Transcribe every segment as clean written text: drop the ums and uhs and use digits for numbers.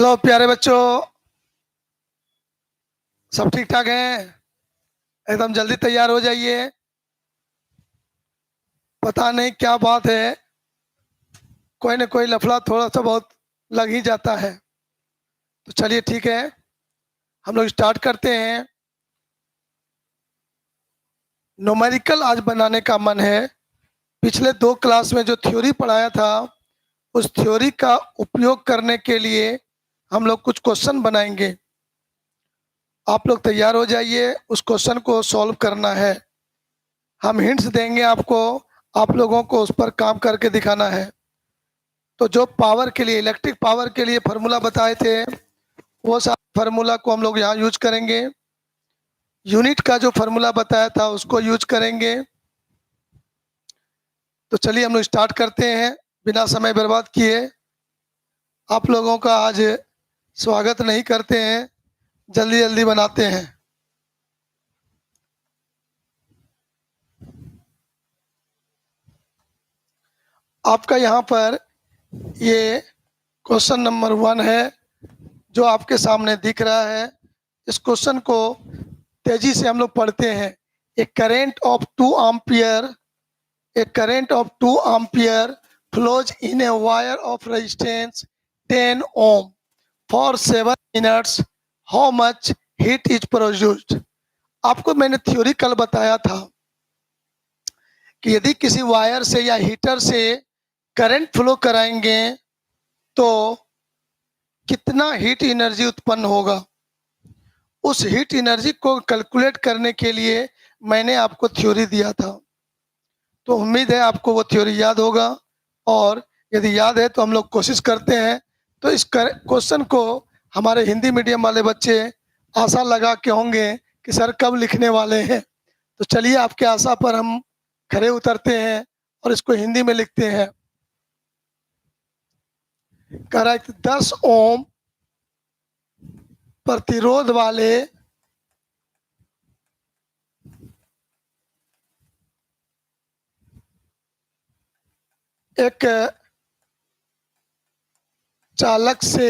Hello प्यारे बच्चों, सब ठीक ठाक हैं? एकदम जल्दी तैयार हो जाइए। पता नहीं क्या बात है, कोई न कोई लफड़ा थोड़ा सा बहुत लग ही जाता है। तो चलिए ठीक है, हम लोग स्टार्ट करते हैं। न्यूमेरिकल आज बनाने का मन है। पिछले 2 क्लास में जो थ्योरी पढ़ाया था, उस थ्योरी का उपयोग करने के लिए हम लोग कुछ क्वेश्चन बनाएंगे। आप लोग तैयार हो जाइए, उस क्वेश्चन को सॉल्व करना है। हम हिंट्स देंगे आपको, आप लोगों को उस पर काम करके दिखाना है। तो जो पावर के लिए, इलेक्ट्रिक पावर के लिए फार्मूला बताए थे, वो सारे फार्मूला को हम लोग यहाँ यूज करेंगे। यूनिट का जो फार्मूला बताया था उसको यूज करेंगे। तो चलिए हम लोग स्टार्ट करते हैं बिना समय बर्बाद किए। आप लोगों का आज स्वागत नहीं करते हैं, जल्दी जल्दी बनाते हैं। आपका यहाँ पर ये क्वेश्चन नंबर 1 है जो आपके सामने दिख रहा है। इस क्वेश्चन को तेजी से हम लोग पढ़ते हैं। ए current of 2 ampere flows in a wire of resistance 10 ohm for 7 minutes. How much heat is produced? आपको मैंने थ्योरी कल बताया था कि यदि किसी वायर से या हीटर से करंट फ्लो कराएंगे तो कितना हीट एनर्जी उत्पन्न होगा। उस हीट एनर्जी को कैलकुलेट करने के लिए मैंने आपको थ्योरी दिया था। तो उम्मीद है आपको वो थ्योरी याद होगा, और यदि याद है तो हम लोग कोशिश करते हैं। तो इस क्वेश्चन को हमारे हिंदी मीडियम वाले बच्चे आशा लगा के होंगे कि सर कब लिखने वाले हैं। तो चलिए आपके आशा पर हम खरे उतरते हैं और इसको हिंदी में लिखते हैं। कह रहा है कि 10 ओम प्रतिरोध वाले एक चालक से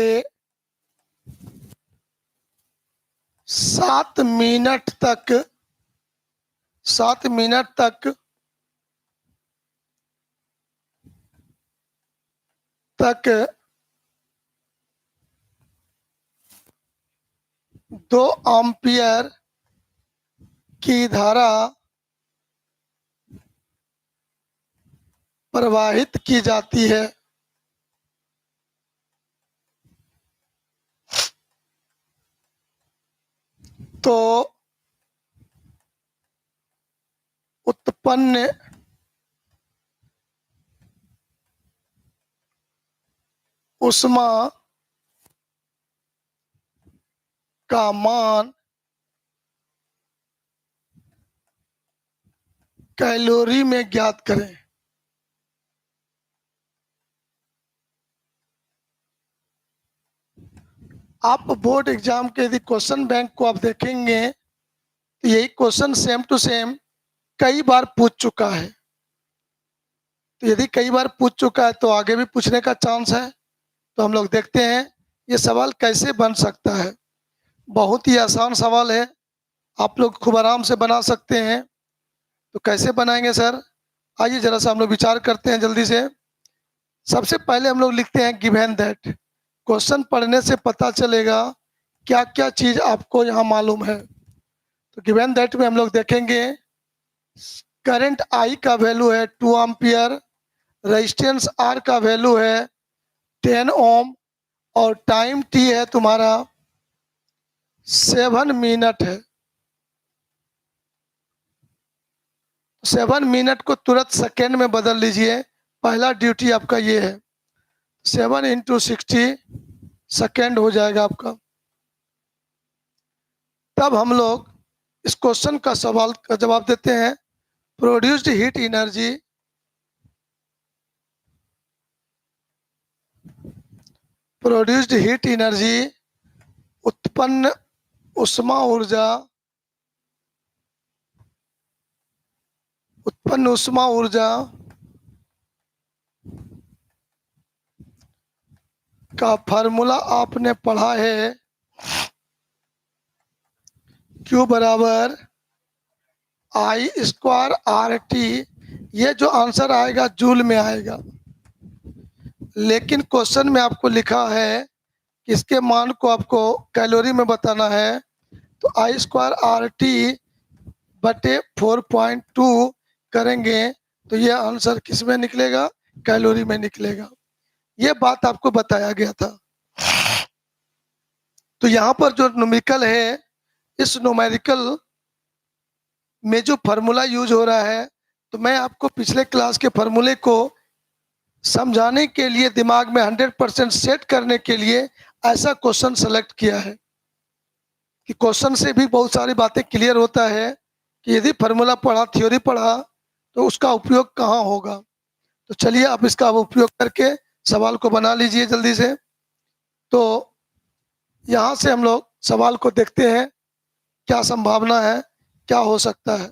7 मिनट तक 2 एम्पियर की धारा प्रवाहित की जाती है। तो उत्पन्न उष्मा का मान कैलोरी में ज्ञात करें। आप बोर्ड एग्जाम के यदि क्वेश्चन बैंक को आप देखेंगे तो यही क्वेश्चन सेम टू सेम कई बार पूछ चुका है। तो यदि कई बार पूछ चुका है तो आगे भी पूछने का चांस है। तो हम लोग देखते हैं ये सवाल कैसे बन सकता है। बहुत ही आसान सवाल है, आप लोग खूब आराम से बना सकते हैं। तो कैसे बनाएंगे सर? आइए जरा सा हम लोग विचार करते हैं जल्दी से। सबसे पहले हम लोग लिखते हैं गिवन दैट। क्वेश्चन पढ़ने से पता चलेगा क्या क्या चीज आपको यहाँ मालूम है। तो गिवन दैट में हम लोग देखेंगे करंट आई का वैल्यू है 2 एम्पियर, रेजिस्टेंस आर का वैल्यू है 10 ओम, और टाइम टी है तुम्हारा 7 मिनट है। 7 मिनट को तुरंत सेकेंड में बदल लीजिए। पहला ड्यूटी आपका ये है, 7 इंटू 60 सेकेंड हो जाएगा आपका। तब हम लोग इस क्वेश्चन का सवाल का जवाब देते हैं। प्रोड्यूस्ड हीट एनर्जी उत्पन्न उष्मा ऊर्जा का फार्मूला आपने पढ़ा है, Q बराबर आई स्क्वायर आर टी। ये जो आंसर आएगा जूल में आएगा, लेकिन क्वेश्चन में आपको लिखा है कि इसके मान को आपको कैलोरी में बताना है। तो आई स्क्वायर आर टी बटे 4.2 करेंगे तो ये आंसर किस में निकलेगा? कैलोरी में निकलेगा। ये बात आपको बताया गया था। तो यहाँ पर जो न्यूमेरिकल है, इस न्यूमेरिकल में जो फार्मूला यूज हो रहा है, तो मैं आपको पिछले क्लास के फार्मूले को समझाने के लिए, दिमाग में 100% सेट करने के लिए ऐसा क्वेश्चन सेलेक्ट किया है कि क्वेश्चन से भी बहुत सारी बातें क्लियर होता है कि यदि फार्मूला पढ़ा, थ्योरी पढ़ा, तो उसका उपयोग कहाँ होगा। तो चलिए आप इसका उपयोग करके सवाल को बना लीजिए जल्दी से। तो यहाँ से हम लोग सवाल को देखते हैं, क्या संभावना है, क्या हो सकता है।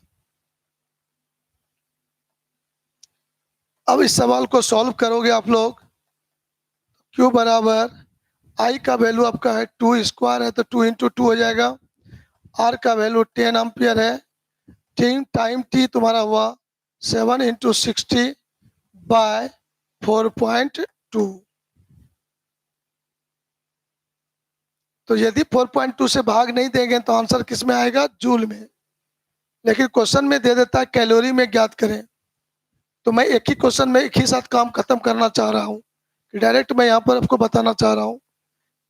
अब इस सवाल को सॉल्व करोगे आप लोग। Q बराबर आई का वैल्यू आपका है 2 स्क्वायर है, तो 2 इंटू 2 हो जाएगा। R का वैल्यू 10 एम्पियर है। टाइम T तुम्हारा हुआ 7 इंटू 60 बाय 4.2। तो यदि 4.2 से भाग नहीं देंगे तो आंसर किस में आएगा? जूल में। लेकिन क्वेश्चन में दे देता है कैलोरी में ज्ञात करें। तो मैं एक ही क्वेश्चन में एक ही साथ काम खत्म करना चाह रहा हूँ, कि डायरेक्ट मैं यहाँ पर आपको बताना चाह रहा हूँ।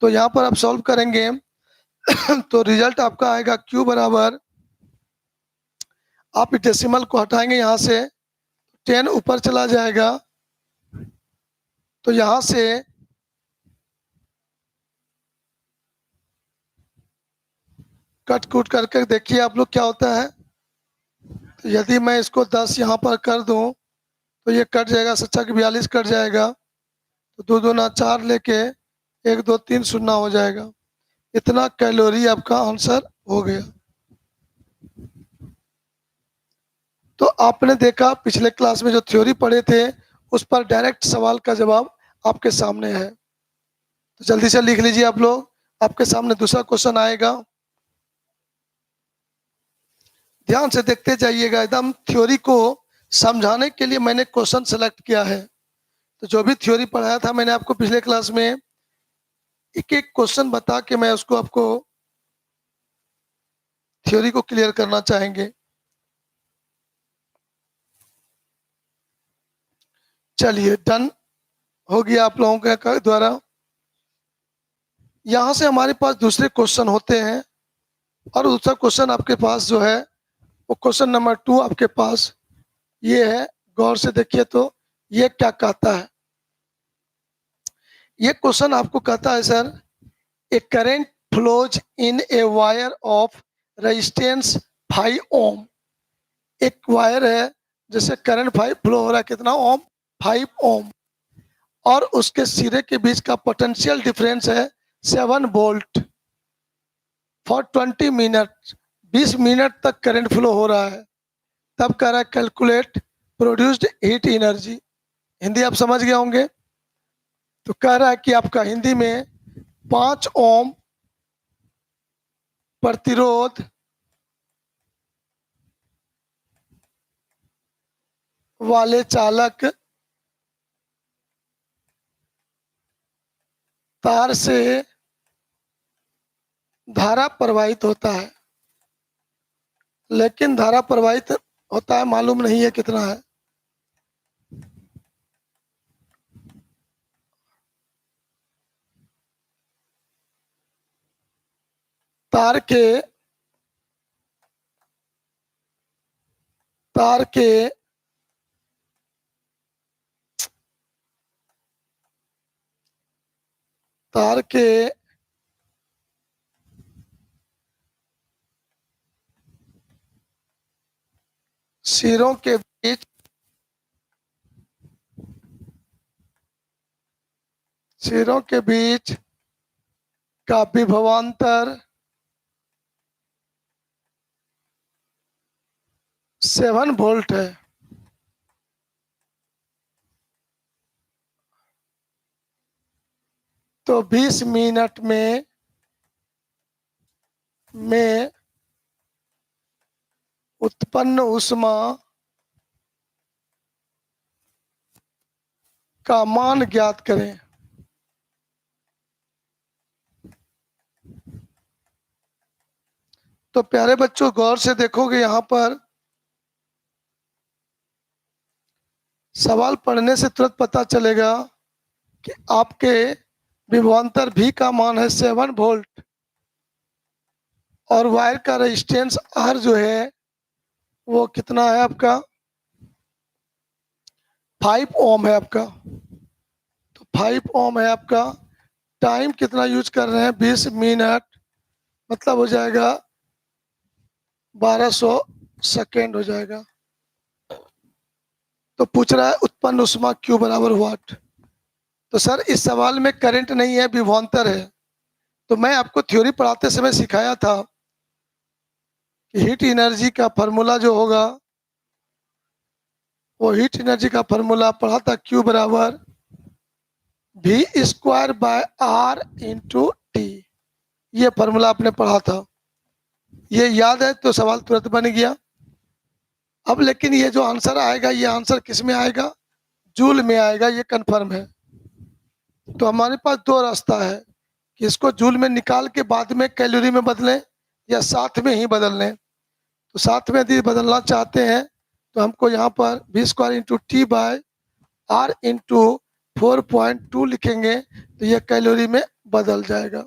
तो यहाँ पर आप सॉल्व करेंगे तो रिजल्ट आपका आएगा Q बराबर, आप डेसिमल को हटाएंगे यहाँ से, 10 ऊपर चला जाएगा। तो यहाँ से कट कूट करके देखिए आप लोग क्या होता है। तो यदि मैं इसको 10 यहाँ पर कर दूं तो ये कट जाएगा, 42 कट जाएगा। तो 2 दूना 4 लेके 1 2 3 शून्य हो जाएगा। इतना कैलोरी आपका आंसर हो गया। तो आपने देखा पिछले क्लास में जो थ्योरी पढ़े थे, उस पर डायरेक्ट सवाल का जवाब आपके सामने है। तो जल्दी से लिख लीजिए आप लोग, आपके सामने दूसरा क्वेश्चन आएगा। ध्यान से देखते जाइएगा, एकदम थ्योरी को समझाने के लिए मैंने क्वेश्चन सेलेक्ट किया है। तो जो भी थ्योरी पढ़ाया था मैंने आपको पिछले क्लास में, एक एक क्वेश्चन बता के मैं उसको आपको थ्योरी को क्लियर करना चाहेंगे। चलिए डन हो गया आप लोगों के द्वारा। यहाँ से हमारे पास दूसरे क्वेश्चन होते हैं, और दूसरा क्वेश्चन आपके पास जो है वो क्वेश्चन नंबर 2 आपके पास ये है। गौर से देखिए तो ये क्या कहता है। ये क्वेश्चन आपको कहता है sir, A current flows in a wire of resistance 5 ओम। एक वायर है जैसे करंट 5 फ्लो हो रहा है, कितना ओम? 5 ओम। और उसके सिरे के बीच का पोटेंशियल डिफरेंस है 7 वोल्ट फॉर 20 मिनट। 20 मिनट तक करंट फ्लो हो रहा है। तब कह रहा है calculate produced heat energy. Hindi आप समझ गए होंगे। तो कह रहा है कि आपका हिंदी में 5 ओम प्रतिरोध वाले चालक तार से धारा प्रवाहित होता है, लेकिन धारा प्रवाहित होता है मालूम नहीं है कितना है। तार के तार के तार के सिरों के बीच का विभवांतर 7 वोल्ट है। तो 20 मिनट में उत्पन्न ऊष्मा का मान ज्ञात करें। तो प्यारे बच्चों, गौर से देखोगे यहाँ पर सवाल पढ़ने से तुरंत पता चलेगा कि आपके विभवांतर V का मान है 7 वोल्ट और वायर का रेजिस्टेंस R जो है वो कितना है आपका 5 ओम है आपका। तो 5 ओम है आपका। टाइम कितना यूज कर रहे हैं 20 मिनट, मतलब हो जाएगा 1200 सेकेंड हो जाएगा। तो पूछ रहा है उत्पन्न ऊष्मा Q बराबर वाट। तो सर इस सवाल में करंट नहीं है, विभवांतर है। तो मैं आपको थ्योरी पढ़ाते समय सिखाया था कि हीट एनर्जी का फार्मूला जो होगा वो हीट एनर्जी का फार्मूला पढ़ा था Q बराबर V² by R into T. ये फार्मूला आपने पढ़ा था, ये याद है तो सवाल तुरंत बन गया। अब लेकिन ये जो आंसर आएगा ये आंसर किस में आएगा, जूल में आएगा, ये कंफर्म है। तो हमारे पास दो रास्ता है कि इसको जूल में निकाल के बाद में कैलोरी में बदलें या साथ में ही बदल लें। तो साथ में यदि बदलना चाहते हैं तो हमको यहाँ पर V² into T by R into 4.2 लिखेंगे तो यह कैलोरी में बदल जाएगा।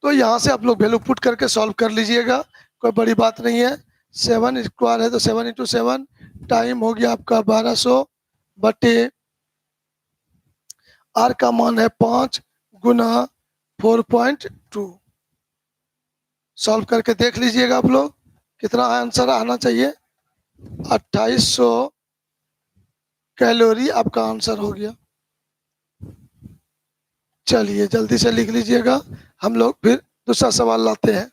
तो यहाँ से आप लोग वैल्यू पुट करके सॉल्व कर लीजिएगा, कोई बड़ी बात नहीं है। 7² है तो 7 इंटू 7, टाइम हो गया आपका 1200 बटे R का मान है 5 गुना 4.2। सॉल्व करके देख लीजिएगा आप लोग कितना आंसर आना चाहिए। 2800 कैलोरी आपका आंसर हो गया। चलिए जल्दी से लिख लीजिएगा, हम लोग फिर दूसरा सवाल लाते हैं।